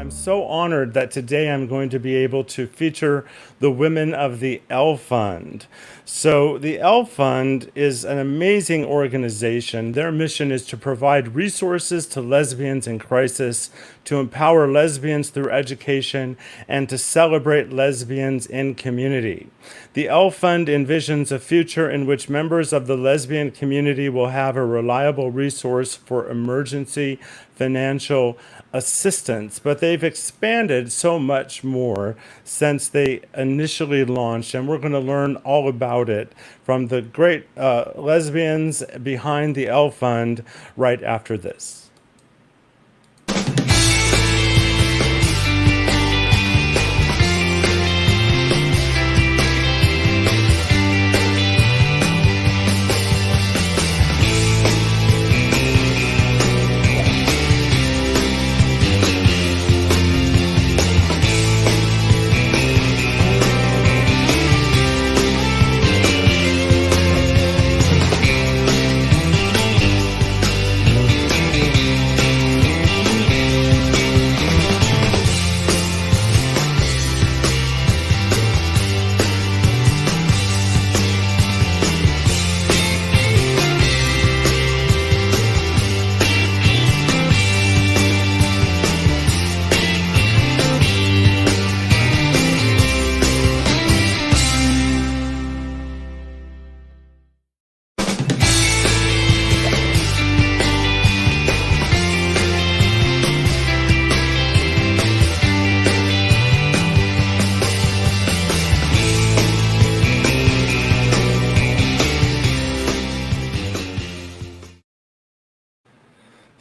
I'm so honored that today I'm going to be able to feature the women of the L Fund. So, the L Fund is an amazing organization. Their mission is to provide resources to lesbians in crisis, to empower lesbians through education, and to celebrate lesbians in community. The L Fund envisions a future in which members of the lesbian community will have a reliable resource for emergency financial assistance, but they've expanded so much more since they initially launched, and we're going to learn all about it from the great lesbians behind the L Fund right after this.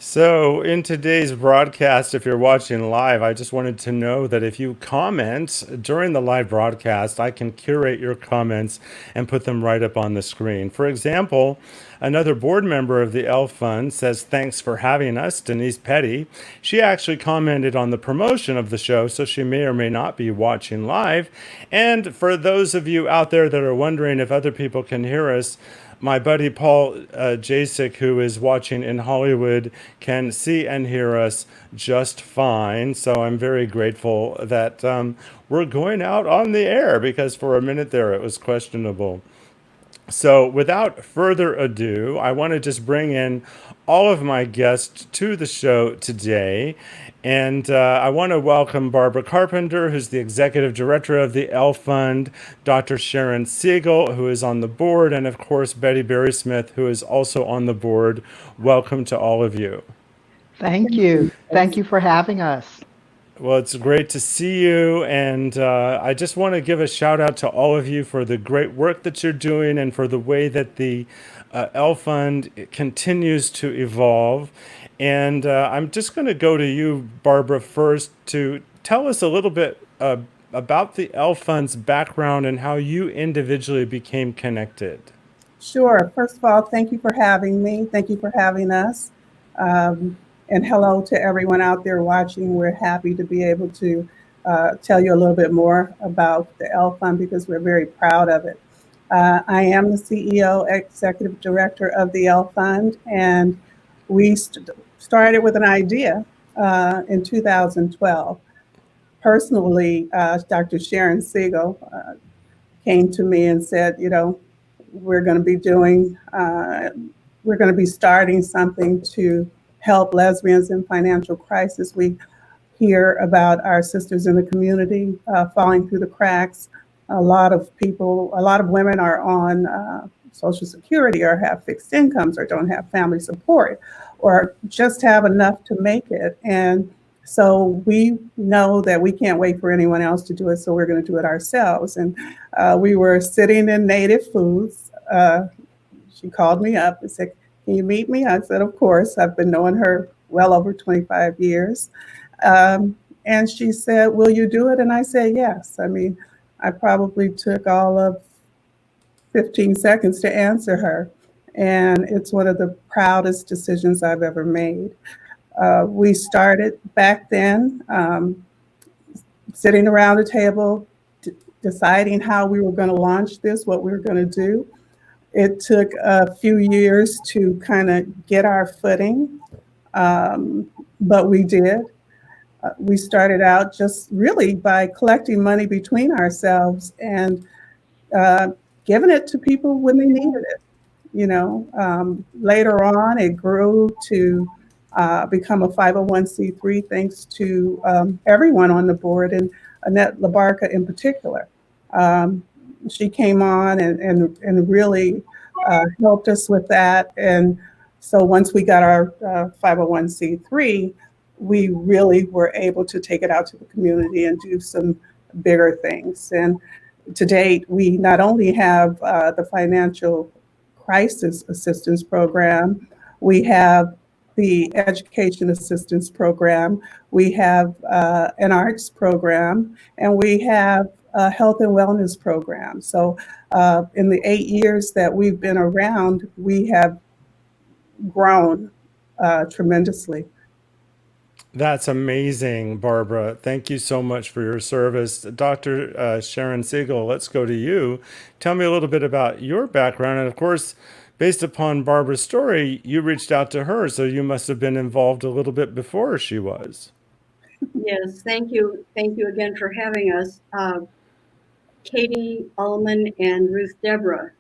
So, in today's broadcast, if you're watching live, I just wanted to know that if you comment during the live broadcast, I can curate your comments and put them right up on the screen. For example, another board member of the L Fund says, "Thanks for having us," Denise Petty. She actually commented on the promotion of the show, so she may or may not be watching live. And for those of you out there that are wondering if other people can hear us, my buddy Paul Jasek, who is watching in Hollywood, can see and hear us just fine. So I'm very grateful that we're going out on the air, because for a minute there it was questionable. So, without further ado, I want to just bring in all of my guests to the show today. And I want to welcome Barbara Carpenter, who's the Executive Director of the L Fund, Dr. Sharon Siegel, who is on the board, and of course, Betty Berry Smith, who is also on the board. Welcome to all of you. Thank you. Thank you for having us. Well, it's great to see you, and I just want to give a shout out to all of you for the great work that you're doing and for the way that the L Fund continues to evolve. And I'm just going to go to you, Barbara, first to tell us a little bit about the L Fund's background and how you individually became connected. Sure. First of all, thank you for having me. Thank you for having us. And hello to everyone out there watching. We're happy to be able to tell you a little bit more about the L Fund because we're very proud of it. I am the CEO, Executive Director of the L Fund, and we started with an idea in 2012. Personally, Dr. Sharon Siegel came to me and said, we're going to be starting something to help lesbians in financial crisis. We hear about our sisters in the community falling through the cracks. A lot of women are on Social Security or have fixed incomes or don't have family support or just have enough to make it. And so we know that we can't wait for anyone else to do it, so we're going to do it ourselves. And we were sitting in Native Foods. She called me up and said, "Can you meet me?" I said, "Of course." I've been knowing her well over 25 years. And she said, "Will you do it?" And I said, yes. I mean, I probably took all of 15 seconds to answer her. And it's one of the proudest decisions I've ever made. We started back then sitting around the table, deciding how we were going to launch this, what we were going to do. It took a few years to kind of get our footing, but we did. We started out just really by collecting money between ourselves and giving it to people when they needed it. Later on, it grew to become a 501c3 thanks to everyone on the board, and Annette Labarca in particular. Um, she came on and really helped us with that. And so once we got our 501c3, we really were able to take it out to the community and do some bigger things. And to date, we not only have the financial crisis assistance program, we have the education assistance program, we have an arts program, and we have a health and wellness program. So in the 8 years that we've been around, we have grown tremendously. That's amazing, Barbara. Thank you so much for your service. Dr. Sharon Siegel, let's go to you. Tell me a little bit about your background. And of course, based upon Barbara's story, you reached out to her, so you must have been involved a little bit before she was. Yes, thank you. Thank you again for having us. Katie Ullman and Ruth Deborah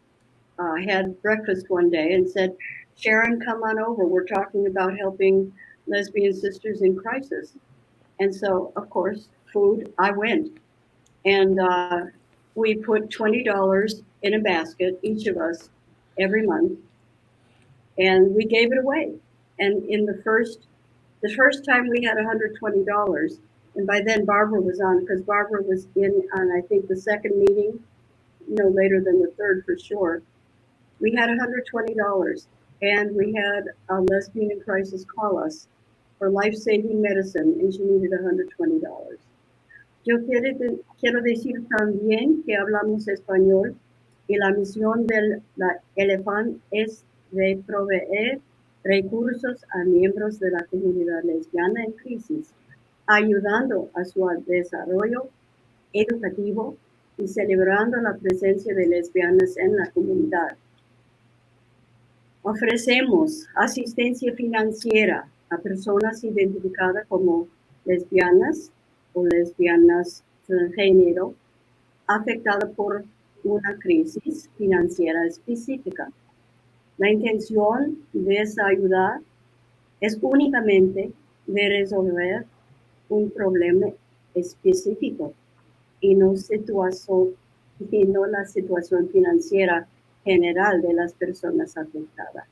had breakfast one day and said, Sharon, come on over. We're talking about helping lesbian sisters in crisis. And so, of course, food, I went. And we put $20 in a basket, each of us, every month. And we gave it away. And in the first time we had $120. And by then Barbara was on, because Barbara was in on, I think, the second meeting, no later than the third for sure. We had $120, and we had a lesbian in crisis call us for life-saving medicine, and she needed $120. Yo quiero decir también que hablamos español y la misión del elefante es de proveer recursos a miembros de la comunidad lesbiana en crisis, ayudando a su desarrollo educativo y celebrando la presencia de lesbianas en la comunidad. Ofrecemos asistencia financiera a personas identificadas como lesbianas o lesbianas transgénero afectadas por una crisis financiera específica. La intención de esa ayuda es únicamente de resolver un problema específico y no la situación financiera general de las personas afectadas.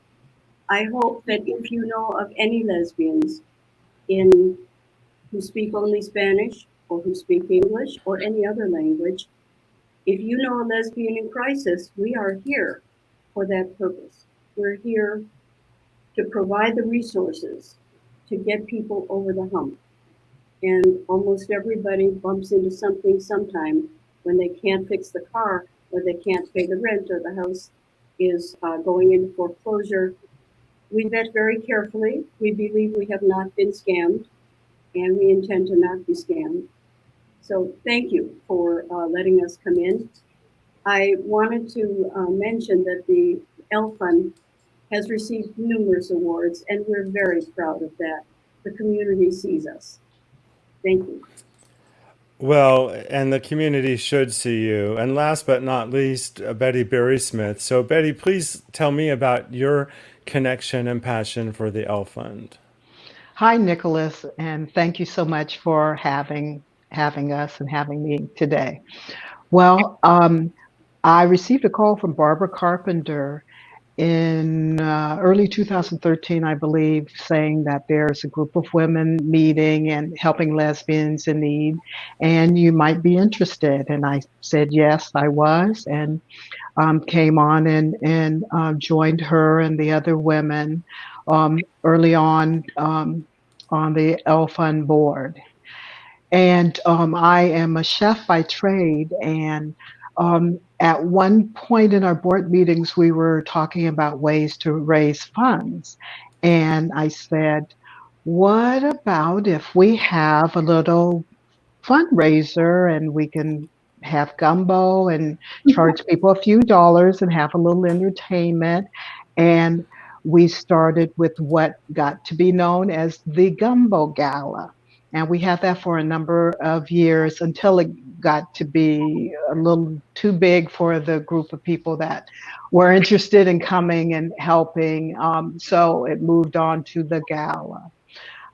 I hope that if you know of any lesbians who speak only Spanish or who speak English or any other language, if you know a lesbian in crisis, we are here for that purpose. We're here to provide the resources to get people over the hump. And almost everybody bumps into something sometime when they can't fix the car, or they can't pay the rent, or the house is going into foreclosure. We vet very carefully. We believe we have not been scammed, and we intend to not be scammed. So thank you for letting us come in. I wanted to mention that the L Fund has received numerous awards, and we're very proud of that. The community sees us. Thank you. Well, and the community should see you. And last but not least, Betty Berry-Smith. So Betty, please tell me about your connection and passion for the L Fund. Hi, Nicholas, and thank you so much for having us and having me today. Well, I received a call from Barbara Carpenter in early 2013, I believe, saying that there's a group of women meeting and helping lesbians in need, and you might be interested. And I said yes, I was, and came on and joined her and the other women early on the L Fund board. And I am a chef by trade, and at one point in our board meetings, we were talking about ways to raise funds. And I said, what about if we have a little fundraiser and we can have gumbo and charge people a few dollars and have a little entertainment? And we started with what got to be known as the Gumbo Gala. And we had that for a number of years until it got to be a little too big for the group of people that were interested in coming and helping. So it moved on to the gala.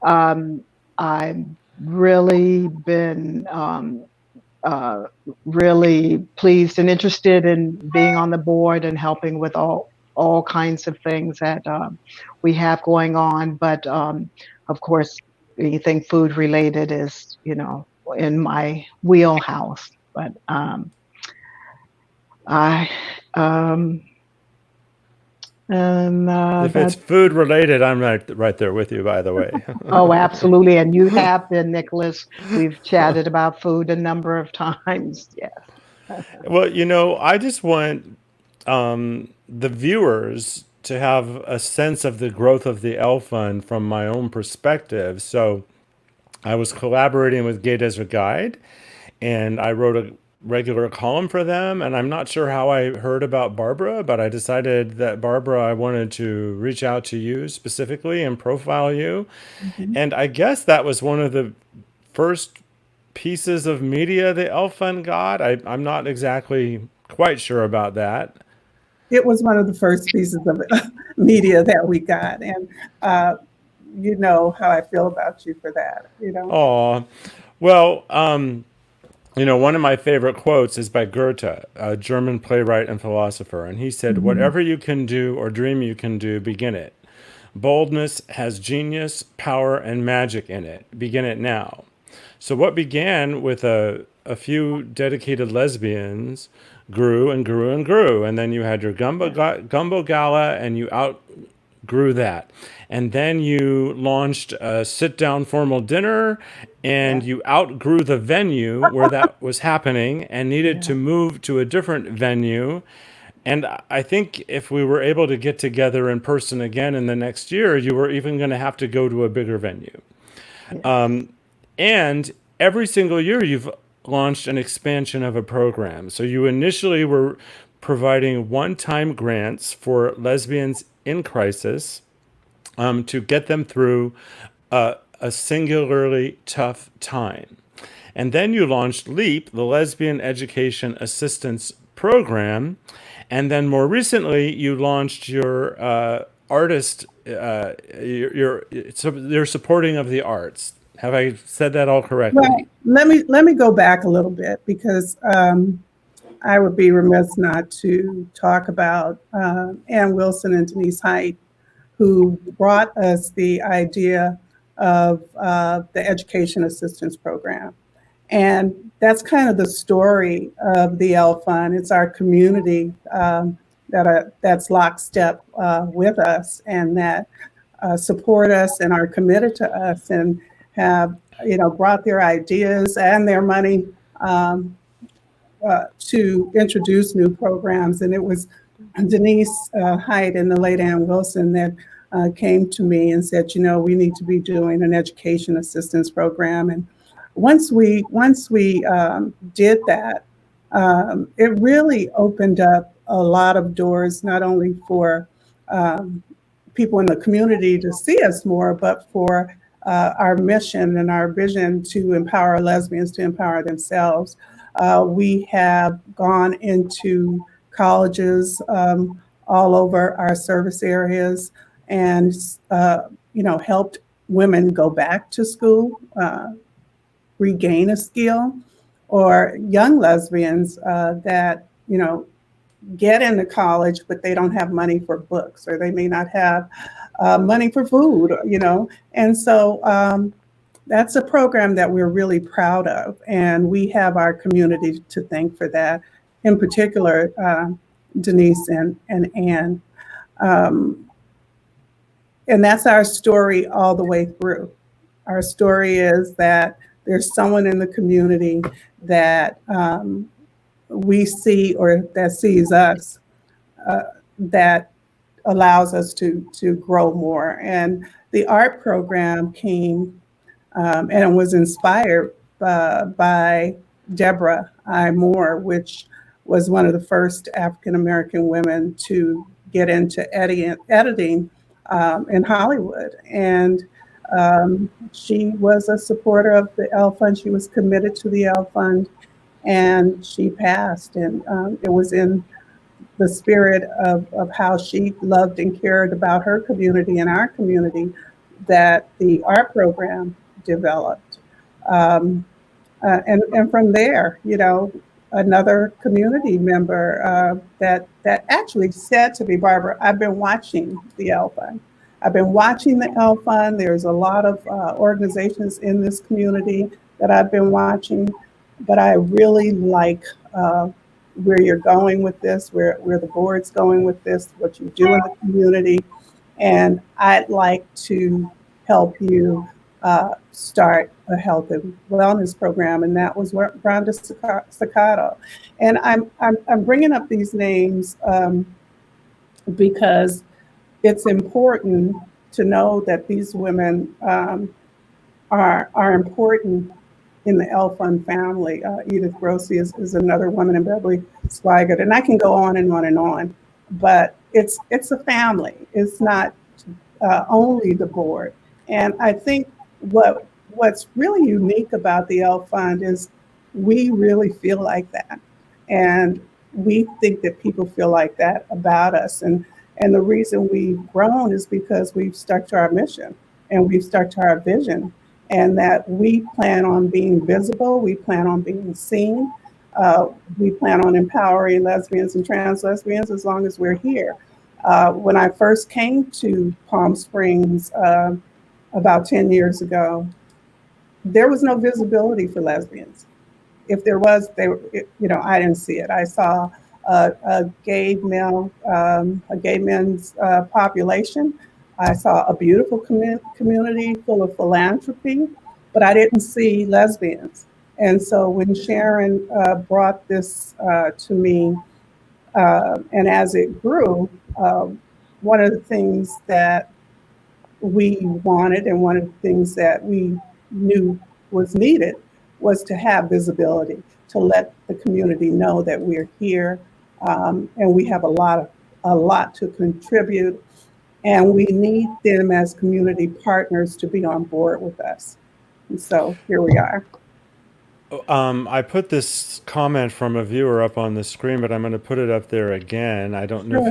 I've really been uh, really pleased and interested in being on the board and helping with all kinds of things that we have going on. But of course, anything food related is, in my wheelhouse. But I um, and If it's that food related, I'm right there with you, by the way. oh, absolutely, and you have been, Nicholas. We've chatted about food a number of times. Yes. Well, I just want the viewers to have a sense of the growth of the L Fund from my own perspective. So I was collaborating with Gay Desert Guide, and I wrote a regular column for them. And I'm not sure how I heard about Barbara, but I decided that Barbara, I wanted to reach out to you specifically and profile you. Mhm. And I guess that was one of the first pieces of media the L Fund got. I'm not exactly quite sure about that. It was one of the first pieces of media that we got, and you know how I feel about you for that. Oh, well, one of my favorite quotes is by Goethe, a German playwright and philosopher. And he said, Mhm. "Whatever you can do or dream you can do, begin it. Boldness has genius, power, and magic in it. Begin it now." So what began with a few dedicated lesbians grew and grew and grew. And then you had your gumbo gala, and you outgrew that. And then you launched a sit down formal dinner, and Yeah. you outgrew the venue where that was happening and needed Yeah. to move to a different venue. And I think if we were able to get together in person again in the next year, you were even going to have to go to a bigger venue. Yes. And every single year, you've launched an expansion of a program. So you initially were providing one time grants for lesbians in crisis, to get them through a singularly tough time. And then you launched LEAP, the Lesbian Education Assistance Program. And then more recently, you launched your artist, your supporting of the arts. Have I said that all correctly? Well, let me go back a little bit because I would be remiss not to talk about Ann Wilson and Denise Height, who brought us the idea of the Education Assistance Program. And that's kind of the story of the L Fund. It's our community that's lockstep with us and that support us and are committed to us and have brought their ideas and their money to introduce new programs. And it was Denise Height and the late Ann Wilson that came to me and said, we need to be doing an education assistance program. And once we did that, it really opened up a lot of doors, not only for people in the community to see us more, but for our mission and our vision to empower lesbians to empower themselves. We have gone into colleges all over our service areas and helped women go back to school, regain a skill, or young lesbians that get into college but they don't have money for books, or they may not have money for food, and so that's a program that we're really proud of, and we have our community to thank for that, in particular Denise and Ann. Um, and that's our story all the way through. Our story is that there's someone in the community that we see, or that sees us, that allows us to grow more. And the art program came and was inspired by Deborah I. Moore, which was one of the first African American women to get into editing in Hollywood. And She was a supporter of the L Fund. She was committed to the L Fund, and she passed. And it was in the spirit of how she loved and cared about her community and our community that the art program developed. Um, and from there, another community member that actually said to me, Barbara, I've been watching the L Fund. I've been watching the L Fund. There's a lot of organizations in this community that I've been watching, but I really like where you're going with this, where the board's going with this, what you do in the community, and I'd like to help you start a health and wellness program, and that was Rhonda Staccato. And I'm bringing up these names because it's important to know that these women are important in the L Fund family. Edith Grossi is another woman, and Beverly Swigert, and I can go on and on and on. But it's a family. It's not only the board. And I think what's really unique about the L Fund is we really feel like that. And we think that people feel like that about us. And the reason we've grown is because we've stuck to our mission and we've stuck to our vision, and that we plan on being visible, we plan on being seen, we plan on empowering lesbians and trans lesbians as long as we're here. When I first came to Palm Springs about 10 years ago, there was no visibility for lesbians. If there was, I didn't see it. I saw a gay men's population. I saw a beautiful community full of philanthropy, but I didn't see lesbians. And so when Sharon brought this to me, and as it grew, one of the things that we wanted and one of the things that we knew was needed was to have visibility, to let the community know that we're here, and we have a lot to contribute, and we need them as community partners to be on board with us. And so here we are. I put this comment from a viewer up on the screen, but I'm going to put it up there again. I don't know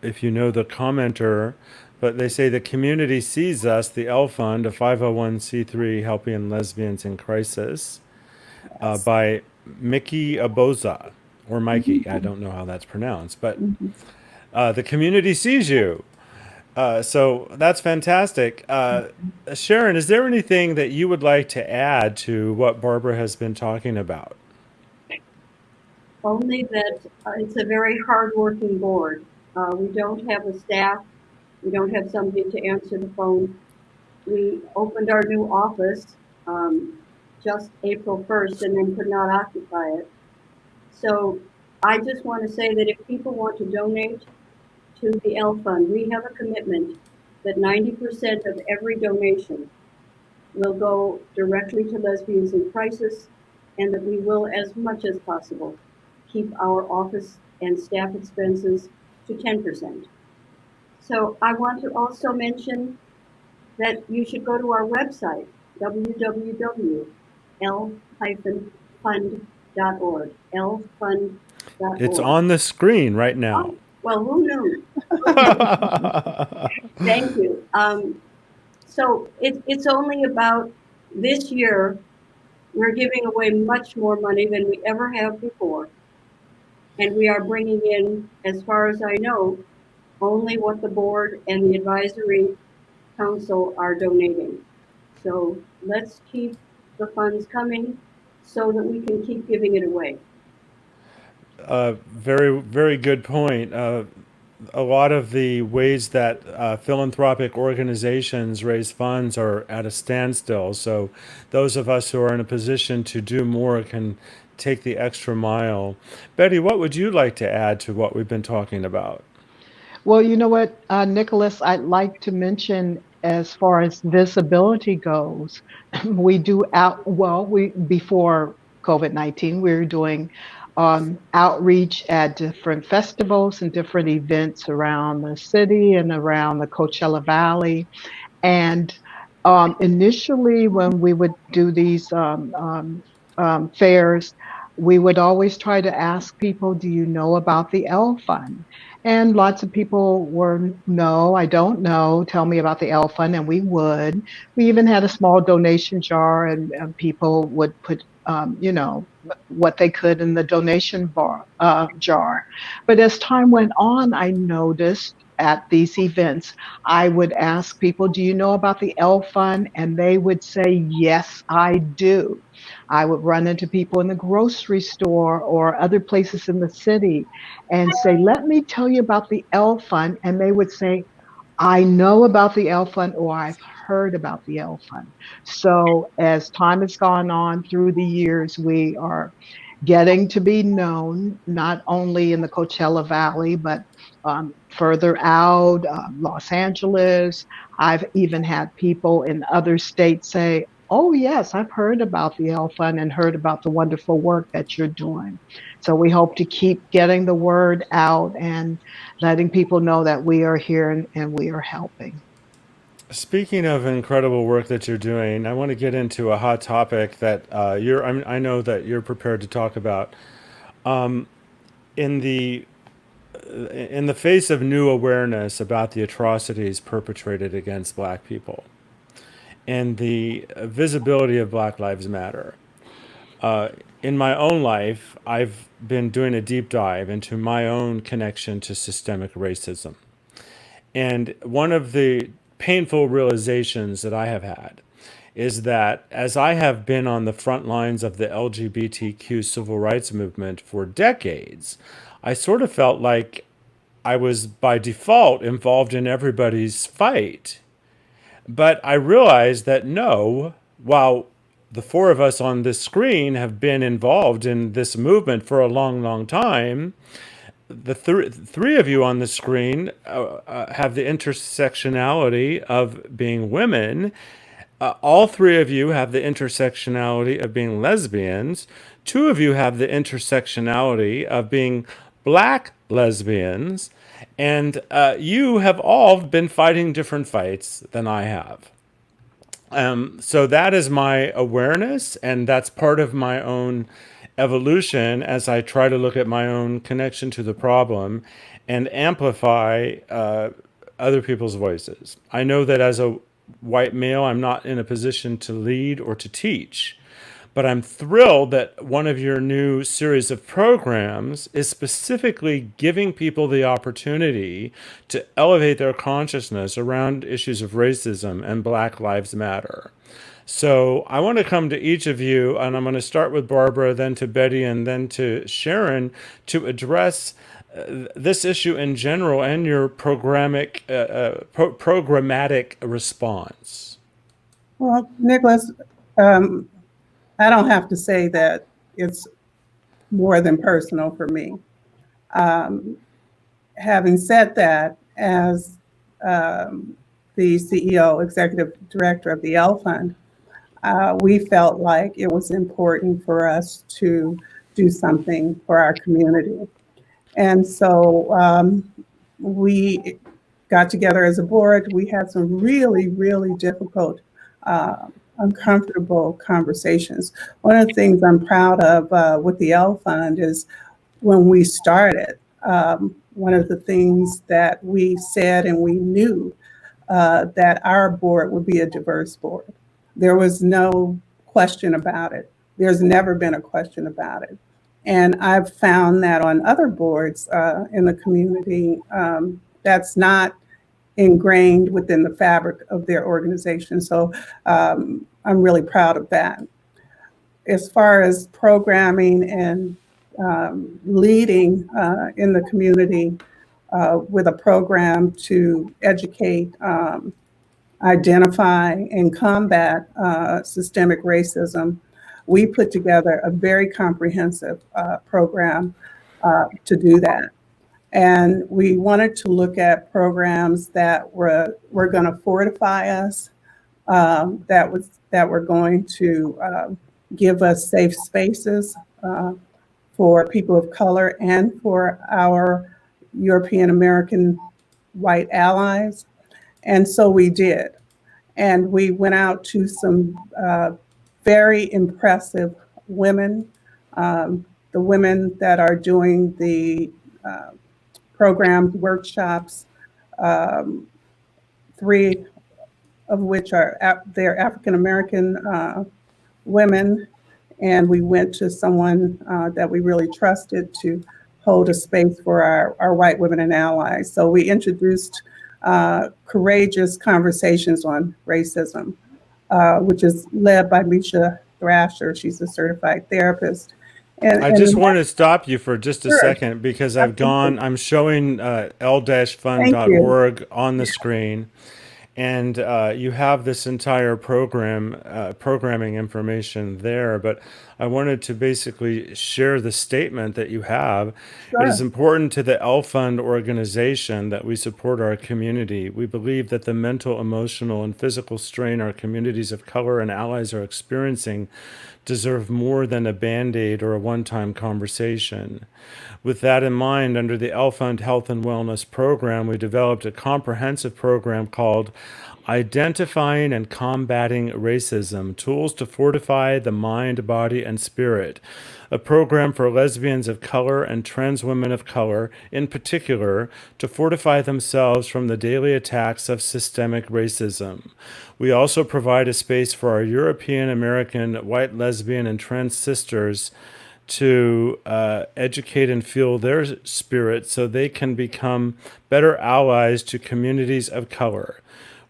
if you know the commenter, but they say the community sees us, the L Fund, a 501c3 helping lesbians in crisis, by Mickey Aboza or Mikey. I don't know how that's pronounced, but the community sees you. So that's fantastic. Sharon, is there anything that you would like to add to what Barbara has been talking about? Only that it's a very hardworking board. We don't have a staff. We don't have somebody to answer the phone. We opened our new office just April 1st and then could not occupy it. So I just want to say that if people want to donate to the L Fund, we have a commitment that 90% of every donation will go directly to lesbians in crisis, and that we will, as much as possible, keep our office and staff expenses to 10%. So I want to also mention that you should go to our website, www.l-fund.org, lfund.org. It's on the screen right now. Oh, well, who knew? Thank you. So it's only about this year, we're giving away much more money than we ever have before. And we are bringing in, as far as I know, only what the board and the advisory council are donating. So let's keep the funds coming so that we can keep giving it away. Very, very good point. A lot of the ways that philanthropic organizations raise funds are at a standstill. So those of us who are in a position to do more can take the extra mile. Betty, what would you like to add to what we've been talking about? Well, you know what, Nicholas, I'd like to mention as far as visibility goes, we do before COVID-19, we were doing outreach at different festivals and different events around the city and around the Coachella Valley. And Initially, when we would do these fairs, we would always try to ask people, do you know about the L Fund? And lots of people were, no, I don't know. Tell me about the L Fund. And we would. We even had a small donation jar, and people would put, what they could in the donation jar. But as time went on, I noticed at these events, I would ask people, do you know about the L Fund? And they would say, yes, I do. I would run into people in the grocery store or other places in the city and say, let me tell you about the L Fund. And they would say, I know about the L Fund, or I've heard about the L Fund. So as time has gone on through the years, we are getting to be known not only in the Coachella Valley, but further out, Los Angeles. I've even had people in other states say, oh, yes, I've heard about the L Fund and heard about the wonderful work that you're doing. So we hope to keep getting the word out and letting people know that we are here and we are helping. Speaking of incredible work that you're doing, I want to get into a hot topic that I know that you're prepared to talk about. In the in the face of new awareness about the atrocities perpetrated against Black people and the visibility of Black Lives Matter, in my own life, I've been doing a deep dive into my own connection to systemic racism. And one of the painful realizations that I have had is that as I have been on the front lines of the LGBTQ civil rights movement for decades, I sort of felt like I was by default involved in everybody's fight. But I realized that no, while the four of us on this screen have been involved in this movement for a long, long time, the three of you on the screen have the intersectionality of being women. All three of you have the intersectionality of being lesbians. Two of you have the intersectionality of being Black lesbians. And you have all been fighting different fights than I have. So that is my awareness, and that's part of my own evolution as I try to look at my own connection to the problem and amplify other people's voices. I know that as a white male, I'm not in a position to lead or to teach, but I'm thrilled that one of your new series of programs is specifically giving people the opportunity to elevate their consciousness around issues of racism and Black Lives Matter. So I want to come to each of you, and I'm going to start with Barbara, then to Betty, and then to Sharon to address this issue in general and your programmatic response. Well, Nicholas, I don't have to say that it's more than personal for me. Having said that, as the CEO, Executive Director of the L Fund, we felt like it was important for us to do something for our community. And so we got together as a board. We had some really, really difficult uncomfortable conversations. One of the things I'm proud of with the L Fund is when we started, one of the things that we said and we knew that our board would be a diverse board. There was no question about it. There's never been a question about it. And I've found that on other boards in the community, that's not ingrained within the fabric of their organization. So I'm really proud of that. As far as programming and leading in the community with a program to educate, identify, and combat systemic racism, we put together a very comprehensive program to do that. And we wanted to look at programs that were going to fortify us, that were going to give us safe spaces for people of color and for our European American white allies. And so we did. And we went out to some very impressive women, the women that are doing the programs, workshops, um, three of which are they're African American women, and we went to someone that we really trusted to hold a space for our white women and allies. So we introduced courageous conversations on racism, which is led by Misha Thrasher. She's a certified therapist. I And just want to stop you for just a sure, second because absolutely. I'm showing Thank you. l-fund.org on the screen, and you have this entire programming information there. But I wanted to basically share the statement that you have. It is Sure. important to the L-Fund organization that we support our community. We believe that the mental, emotional, and physical strain our communities of color and allies are experiencing deserve more than a band-aid or a one-time conversation. With that in mind, under the L-Fund Health and Wellness Program, we developed a comprehensive program called Identifying and Combating Racism, Tools to Fortify the Mind, Body, and Spirit, a program for lesbians of color and trans women of color, in particular, to fortify themselves from the daily attacks of systemic racism. We also provide a space for our European American white lesbian and trans sisters to educate and fuel their spirit so they can become better allies to communities of color.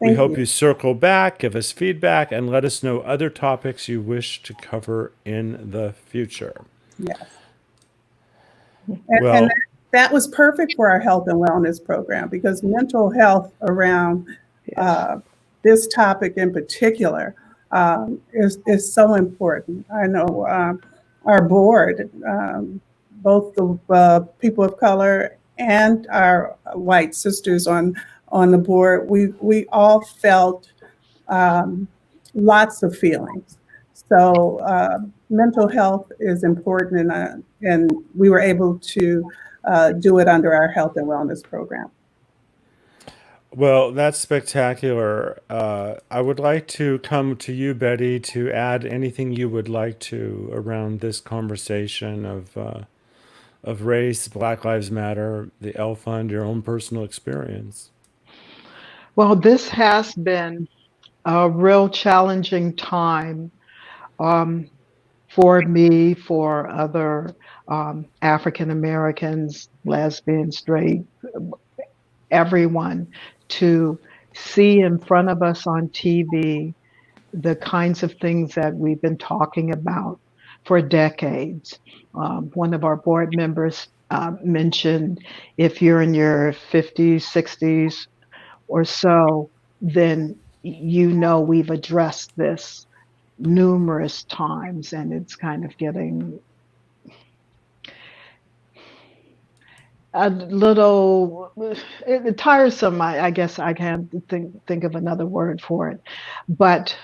We Thank hope you. you circle back, give us feedback, and let us know other topics you wish to cover in the future. Yes. And Well, that was perfect for our health and wellness program because mental health around Yes. this topic in particular is so important. I know our board, both the people of color and our white sisters on the board, we all felt lots of feelings. So mental health is important, and we were able to do it under our health and wellness program. well, that's spectacular. I would like to come to you, Betty, to add anything you would like to around this conversation of race, Black Lives Matter, the L Fund, your own personal experience. Well, this has been a real challenging time um, for me, for other African Americans, lesbians, straight, everyone, to see in front of us on TV the kinds of things that we've been talking about for decades. One of our board members mentioned if you're in your 50s, 60s, or so, then you know we've addressed this numerous times, and it's kind of getting a little tiresome. I guess I can't think of another word for it, but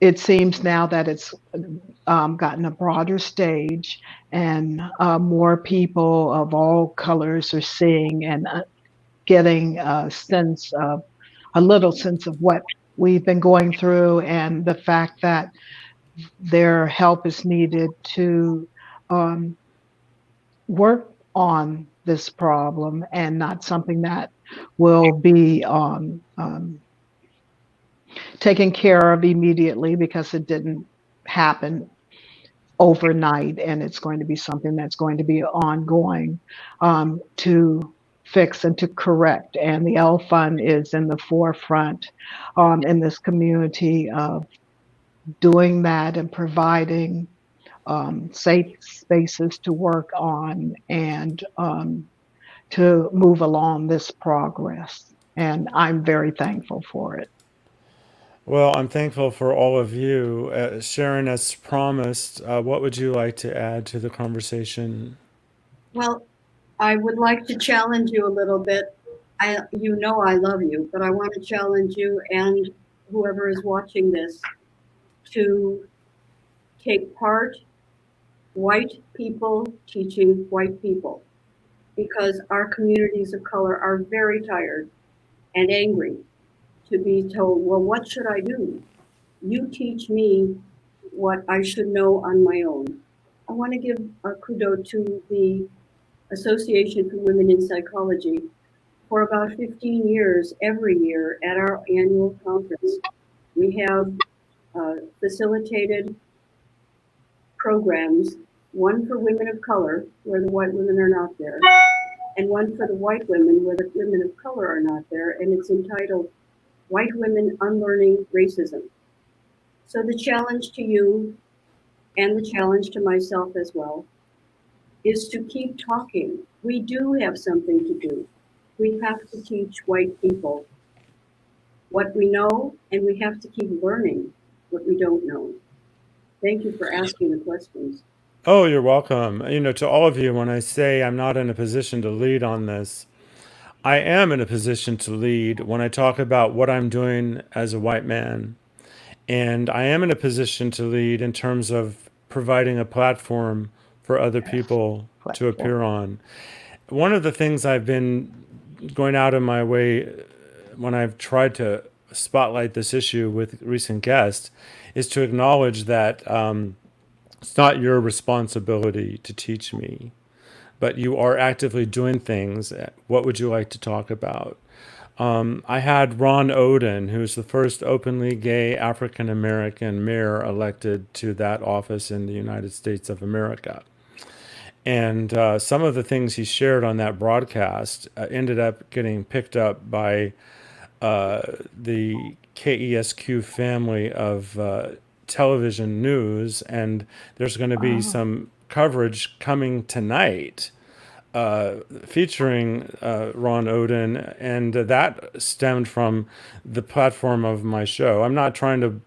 it seems now that it's gotten a broader stage, and more people of all colors are seeing and getting a little sense of what we've been going through, and the fact that their help is needed to um, work on this problem, and not something that will be taken care of immediately because it didn't happen overnight, and it's going to be something that's going to be ongoing to fix and to correct. And the L Fund is in the forefront in this community of doing that and providing safe spaces to work on, and to move along this progress. And I'm very thankful for it. Well, I'm thankful for all of you. Sharon, as promised, what would you like to add to the conversation? Well, I would like to challenge you a little bit. You know I love you, but I want to challenge you and whoever is watching this to take part, white people teaching white people, because our communities of color are very tired and angry to be told, well, what should I do? You teach me what I should know on my own. I want to give a kudo to the Association for Women in Psychology. For about 15 years, every year at our annual conference, we have facilitated programs, one for women of color, where the white women are not there, and one for the white women, where the women of color are not there, and it's entitled White Women Unlearning Racism. So the challenge to you, and the challenge to myself as well, is to keep talking. We do have something to do. We have to teach white people what we know, and we have to keep learning what we don't know. Thank you for asking the questions. Oh, you're welcome. You know, to all of you, when I say I'm not in a position to lead on this, I am in a position to lead when I talk about what I'm doing as a white man. And I am in a position to lead in terms of providing a platform for other people to Platform. appear on. One of the things I've been going out of my way when I've tried to spotlight this issue with recent guests is to acknowledge that it's not your responsibility to teach me, but you are actively doing things. What would you like to talk about? I had Ron Oden, who's the first openly gay African American mayor elected to that office in the United States of America. And some of the things he shared on that broadcast ended up getting picked up by the KESQ family of television news. And there's going to be some coverage coming tonight featuring Ron Oden, and that stemmed from the platform of my show. I'm not trying to,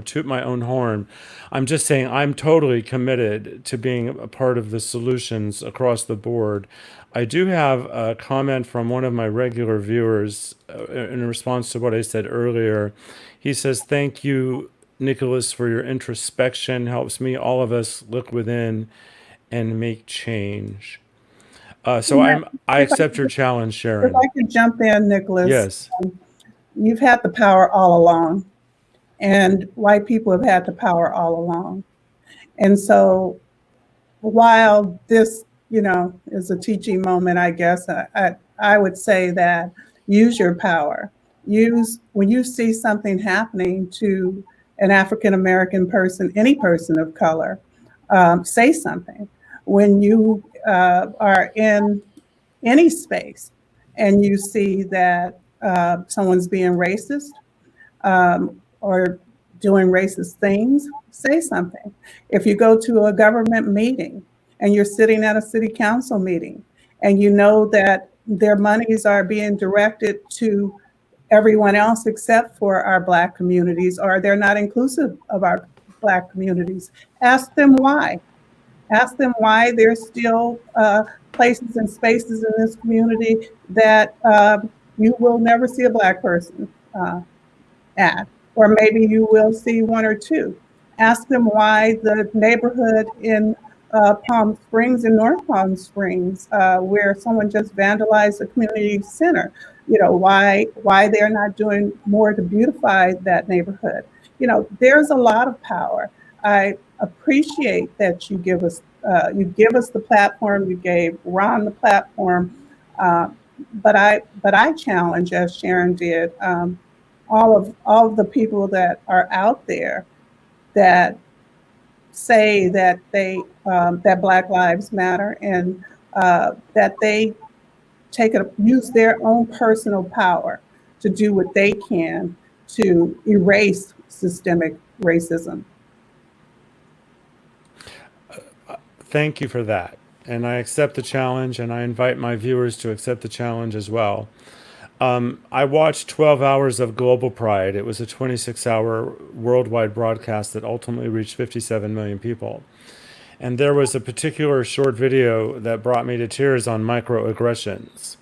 toot my own horn. I'm just saying I'm totally committed to being a part of the solutions across the board. I do have a comment from one of my regular viewers in response to what I said earlier. He says, "Thank you, Nicholas, for your introspection. Helps me, all of us, look within and make change." So Yeah, I if I, accept your challenge, if Sharon. I could jump in, Nicholas, Yes. you've had the power all along, and white people have had the power all along. And so while this, is a teaching moment, I guess, I would say that use your power. When you see something happening to an African American person, any person of color, say something. When you are in any space and you see that someone's being racist, or doing racist things, say something. If you go to a government meeting and you're sitting at a city council meeting and you know that their monies are being directed to everyone else except for our Black communities, or they're not inclusive of our Black communities, ask them why. Ask them why there's still places and spaces in this community that you will never see a Black person at, or maybe you will see one or two. Ask them why the neighborhood in Palm Springs, in North Palm Springs, where someone just vandalized the community center, why they're not doing more to beautify that neighborhood. There's a lot of power. I appreciate that you give us the platform. You gave Ron the platform, but I challenge, as Sharon did, all of the people that are out there that say that that Black Lives Matter, and that they use their own personal power to do what they can to erase systemic racism. Thank you for that. And I accept the challenge, and I invite my viewers to accept the challenge as well. I watched 12 hours of Global Pride. It was a 26-hour worldwide broadcast that ultimately reached 57 million people. And there was a particular short video that brought me to tears on microaggressions.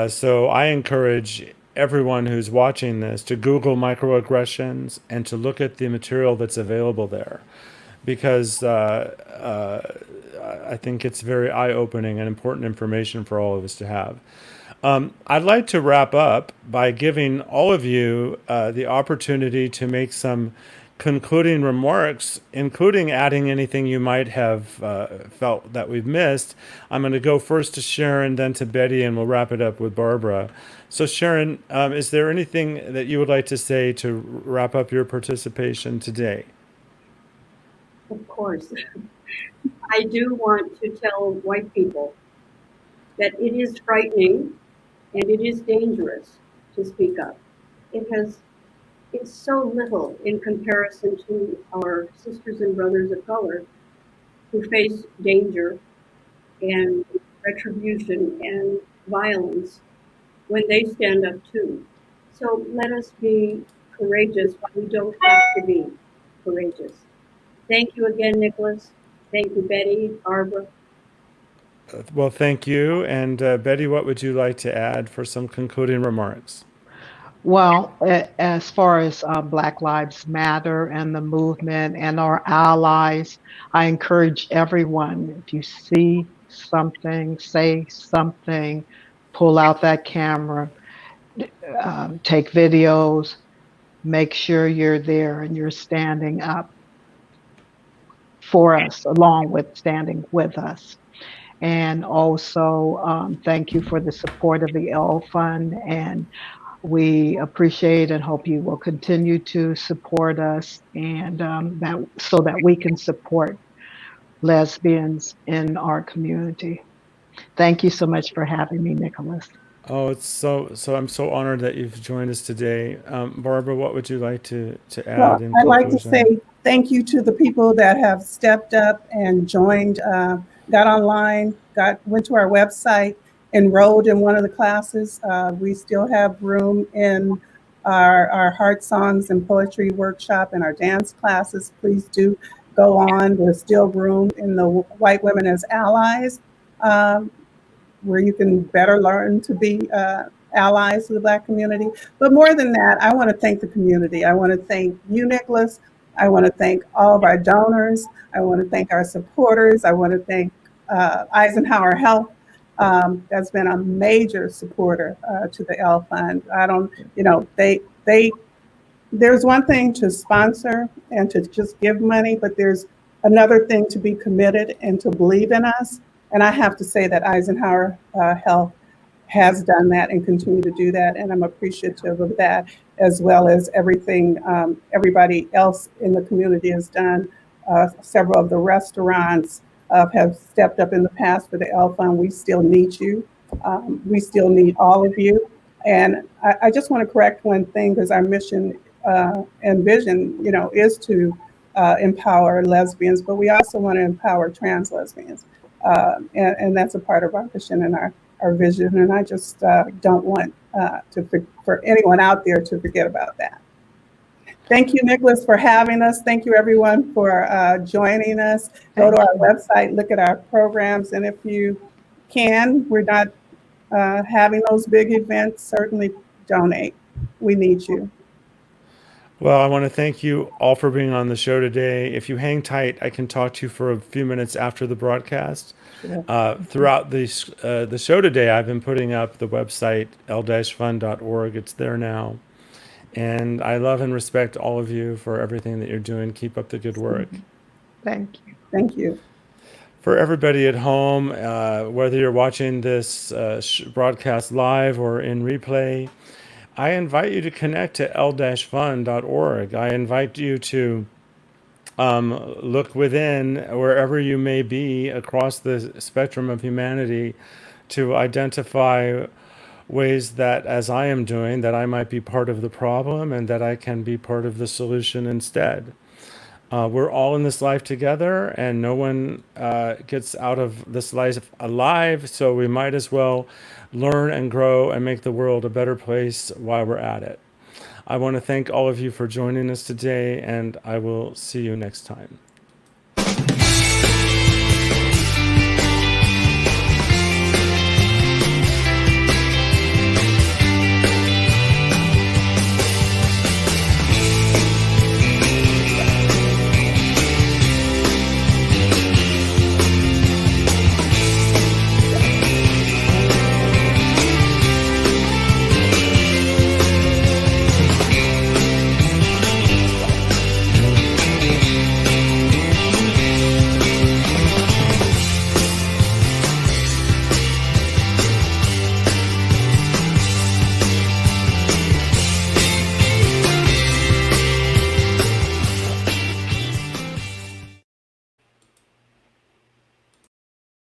So I encourage everyone who's watching this to Google microaggressions and to look at the material that's available there, because I think it's very eye-opening and important information for all of us to have. I'd like to wrap up by giving all of you the opportunity to make some concluding remarks, including adding anything you might have felt that we've missed. I'm going to go first to Sharon, then to Betty, and we'll wrap it up with Barbara. So, Sharon, is there anything that you would like to say to wrap up your participation today? Of course. I do want to tell white people that it is frightening and it is dangerous to speak up. It's so little in comparison to our sisters and brothers of color who face danger and retribution and violence when they stand up too. So let us be courageous, but we don't have to be courageous. Thank you again, Nicholas. Thank you, Betty, Barbara. Well, thank you. And Betty, what would you like to add for some concluding remarks? Well, as far as Black Lives Matter and the movement and our allies, I encourage everyone, if you see something, say something, pull out that camera, take videos, make sure you're there and you're standing up for us, along with standing with us. And also, thank you for the support of the L Fund. And we appreciate and hope you will continue to support us, and that so that we can support lesbians in our community. Thank you so much for having me, Nicholas. Oh, it's so I'm so honored that you've joined us today. Barbara, what would you like to Well, add in I'd like to say conclusion? thank you to the people that have stepped up and joined, got online, went to our website, enrolled in one of the classes. We still have room in our heart songs and poetry workshop and our dance classes. Please do go on. There's still room in the White Women as Allies, where you can better learn to be allies to the Black community. But more than that, I want to thank the community. I want to thank you, Nicholas. I want to thank all of our donors. I want to thank our supporters. I want to thank Eisenhower Health. That's been a major supporter to the L Fund. I don't, you know, there's one thing to sponsor and to just give money, but there's another thing to be committed and to believe in us. And I have to say that Eisenhower Health has done that and continue to do that. And I'm appreciative of that, as well as everything everybody else in the community has done. Several of the restaurants have stepped up in the past for the L Fund. We still need you. We still need all of you. And I just want to correct one thing, because our mission and vision, you know, is to empower lesbians, but we also want to empower trans lesbians. And that's a part of our mission and our vision. And I just don't want for anyone out there to forget about that. Thank you, Nicholas, for having us. Thank you, everyone, for joining us. Go to our website, look at our programs. And if you can, we're not having those big events, certainly donate. We need you. Well, I want to thank you all for being on the show today. If you hang tight, I can talk to you for a few minutes after the broadcast. Throughout the show today, I've been putting up the website, l-fund.org. It's there now. And I love and respect all of you for everything that you're doing. Keep up the good work. Thank you. Thank you. For everybody at home, whether you're watching this broadcast live or in replay, I invite you to connect to l-fund.org. I invite you to look within, wherever you may be across the spectrum of humanity, to identify ways that, as I am doing, that I might be part of the problem and that I can be part of the solution instead. We're all in this life together, and no one gets out of this life alive, so we might as well learn and grow and make the world a better place while we're at it. I want to thank all of you for joining us today, and I will see you next time.